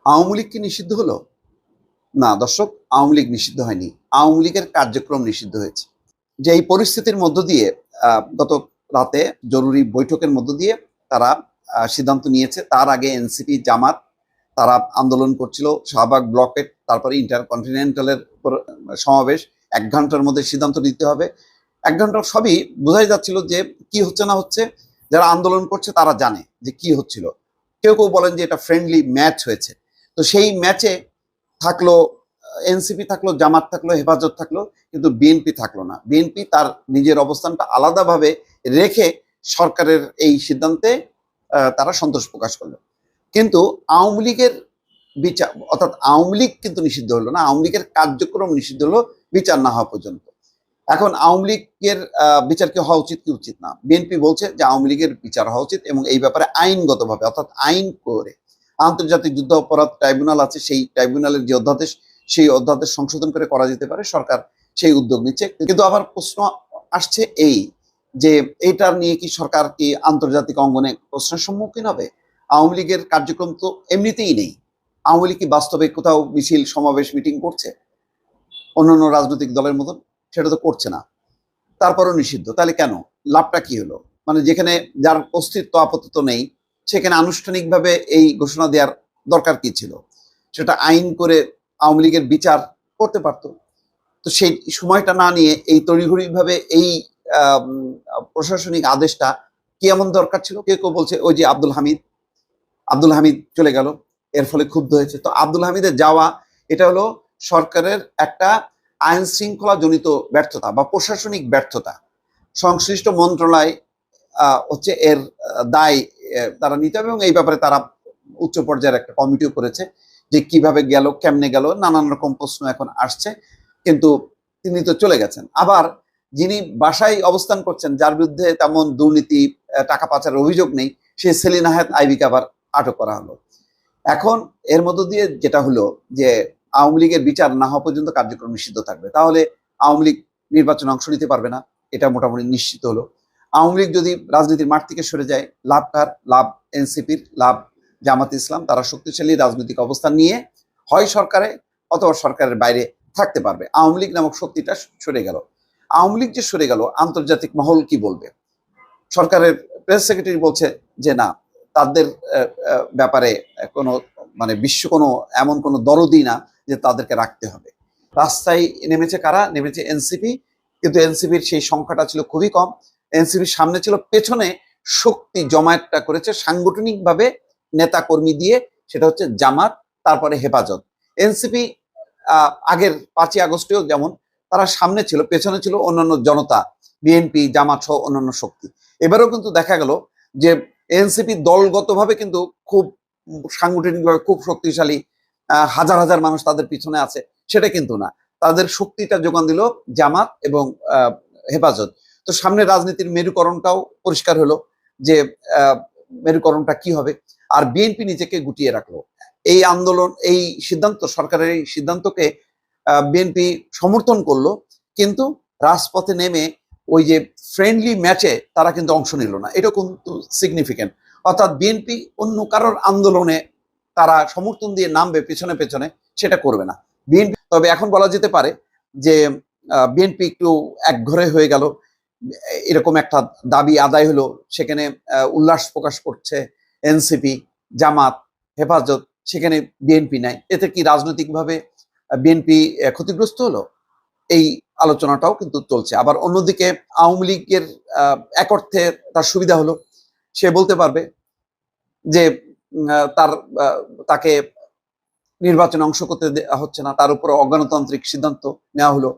আওয়ামী লীগ কি নিষিদ্ধ হলো? না দর্শক, আওয়ামী লীগ নিষিদ্ধ হয়নি। আওয়ামী লীগের কার্যক্রম নিষিদ্ধ হয়েছে। যে এই পরিস্থিতির মধ্য দিয়ে গত রাতে জরুরি বৈঠকের মধ্য দিয়ে তারা সিদ্ধান্ত নিয়েছে। তার আগে এনসিপি, জামাত তারা আন্দোলন করছিল, শাহবাগ ব্লকেট, তারপরে ইন্টারকন্টিনেন্টালের উপর সমাবেশ। 1 ঘন্টার মধ্যে সিদ্ধান্ত নিতে হবে। 1 ঘন্টা সবই বোঝাই যাচ্ছিল যে কি হচ্ছে না হচ্ছে। যারা আন্দোলন করছে তারা জানে যে কি হচ্ছিল। কেউ কেউ বলেন যে এটা ফ্রেন্ডলি ম্যাচ হয়েছে। তো সেই ম্যাচে থাকলো এনসিপি, থাকলো জামাত, থাকলো হেফাজত, থাকলো, কিন্তু বিএনপি থাকলো না। বিএনপি তার নিজের অবস্থানটা আলাদাভাবে রেখে সরকারের এই সিদ্ধান্তে তারা সন্তোষ প্রকাশ করলো। কিন্তু আওয়ামী লীগের বিচার, অর্থাৎ আওয়ামী লীগ কিন্তু নিষিদ্ধ হলো না, আওয়ামী লীগের কার্যক্রম নিষিদ্ধ হলো বিচার না হওয়া পর্যন্ত। এখন আওয়ামী লীগের বিচার কি হওয়া উচিত কি উচিত না, বিএনপি বলছে যে আওয়ামী লীগের বিচার হওয়া উচিত এবং এই ব্যাপারে আইনগতভাবে, অর্থাৎ আইন করে আন্তর্জাতিক যুদ্ধ অপরাধ ট্রাইব্যুনাল আছে, সেই ট্রাইব্যুনালের যে অধ্যাদেশ, সেই অধ্যাদেশ সংশোধন করে করা যেতে পারে। সরকার সেই উদ্যোগ নিচ্ছে। কিন্তু আবার প্রশ্ন আসছে এই যে এইটা নিয়ে কি সরকার কি আন্তর্জাতিক অঙ্গনে প্রশ্নের সম্মুখীন হবে? আওয়ামী লীগের কার্যক্রম তো এমনিতেই নেই। আওয়ামী লীগ কি বাস্তবে কোথাও মিছিল, সমাবেশ, মিটিং করছে অন্যান্য রাজনৈতিক দলের মতন? সেটা তো করছে না। তারপরও নিষিদ্ধ, তাহলে কেন? লাভটা কি হলো? মানে যেখানে যার অস্তিত্ব আপাতত নেই, সেখানে আনুষ্ঠানিকভাবে এই ঘোষণা দেওয়ার দরকার কি ছিল? সেটা আইন করে আওয়ামী লীগের বিচার করতে পারতো। তো সেই সময়টা না নিয়ে এই তড়িঘড়িভাবে এই প্রশাসনিক আদেশটা কি এমন দরকার ছিল? কেউ কেউ বলছে ওই যে আব্দুল হামিদ চলে গেল, এর ফলে ক্ষুব্ধ হয়েছে। তো আব্দুল হামিদের যাওয়া এটা হলো সরকারের একটা আইন শৃঙ্খলা জনিত ব্যর্থতা বা প্রশাসনিক ব্যর্থতা। সংশ্লিষ্ট মন্ত্রণালয় হচ্ছে এর দায় তারা নিতে হবে এবং এই ব্যাপারে তারা উচ্চ পর্যায়ের একটা কমিটিও করেছে যে কিভাবে গেল, কেমনে গেল, নানান রকম প্রশ্ন এখন আসছে। কিন্তু তিনি তো চলে গেছেন। আবার যিনি বাসায় অবস্থান করছেন, যার বিরুদ্ধে তেমন দুর্নীতি, টাকা পাচারের অভিযোগ নেই, সেই সেলিনা হায়াৎ আইভীকে আবার আটক করা হলো। এখন এর মধ্য দিয়ে যেটা হলো যে আওয়ামী লীগের বিচার না হওয়া পর্যন্ত কার্যক্রম নিষিদ্ধ থাকবে। তাহলে আওয়ামী লীগ নির্বাচনে অংশ নিতে পারবে না, এটা মোটামুটি নিশ্চিত হলো। আওয়ামী লীগ যদি রাজনীতির মাঠ থেকে সরে যায়, লাভ কার? লাভ এনসিপির, লাভ জামাতে ইসলাম। তারা শক্তিশালী রাজনৈতিক অবস্থান নিয়ে হয় সরকারে অথবা সরকারের বাইরে থাকতে পারবে। আওয়ামী লীগ নামক শক্তিটা সরে গেল। আওয়ামী লীগ যে সরে গেল, আন্তর্জাতিক মহল কি বলবে? সরকারের প্রেস সেক্রেটারি বলছে যে না, তাদের ব্যাপারে কোনো মানে বিশ্ব কোনো এমন কোনো দরদই না যে তাদেরকে রাখতে হবে। রাস্তায় নেমেছে কারা? নেমেছে এনসিপি। কিন্তু এনসিপির সেই সংখ্যাটা ছিল খুবই কম। এনসিপির সামনে ছিল, পেছনে শক্তি জমায়েতটা করেছে সাংগঠনিকভাবে নেতা কর্মী দিয়ে, সেটা হচ্ছে জামাত, তারপরে হেফাজত। এনসিপি আগের 5ই আগস্টেও যেমন তারা সামনে ছিল, পেছনে ছিল অন্যান্য জনতা, বিএনপি, জামাত সহ অন্যান্য শক্তি। এবারেও কিন্তু দেখা গেল যে এনসিপি দলগতভাবে কিন্তু খুব সাংগঠনিকভাবে খুব শক্তিশালী, হাজার হাজার মানুষ তাদের পিছনে আছে, সেটা কিন্তু না। তাদের শক্তিটা যোগান দিল জামাত এবং হেফাজত। তো সামনে রাজনীতির মেরুকরণটাও পরিষ্কার হলো যে মেরুকরণটা কি হবে। আর বিএনপি নিজেকে গুটিয়ে রাখলো। এই আন্দোলন, এই সিদ্ধান্ত, সরকারের এই সিদ্ধান্তকে বিএনপি সমর্থন করলো, কিন্তু রাজপথে নেমে ওই যে ফ্রেন্ডলি ম্যাচে তারা কিন্তু অংশ নিল না। এটা কিন্তু সিগনিফিকেন্ট। অর্থাৎ বিএনপি অন্য কারোর আন্দোলনে তারা সমর্থন দিয়ে নামবে পেছনে পেছনে, সেটা করবে না বিএনপি। তবে এখন বলা যেতে পারে যে বিএনপি একটু একঘরে হয়ে গেল, এরকম একটা দাবি আদায় হলো, সেখানে উল্লাস প্রকাশ করছে এনসিপি, জামাত, হেফাজত, সেখানে বিএনপি নাই। এতে কি রাজনৈতিকভাবে বিএনপি ক্ষতিগ্রস্ত হলো? এই আলোচনাটাও কিন্তু চলছে। আবার অন্যদিকে আওয়ামী লীগের এক অর্থে তার সুবিধা হলো, সে বলতে পারবে যে তার তাকে নির্বাচনে অংশ করতে হচ্ছে না, তার উপর অগণতান্ত্রিক সিদ্ধান্ত নেওয়া হলো।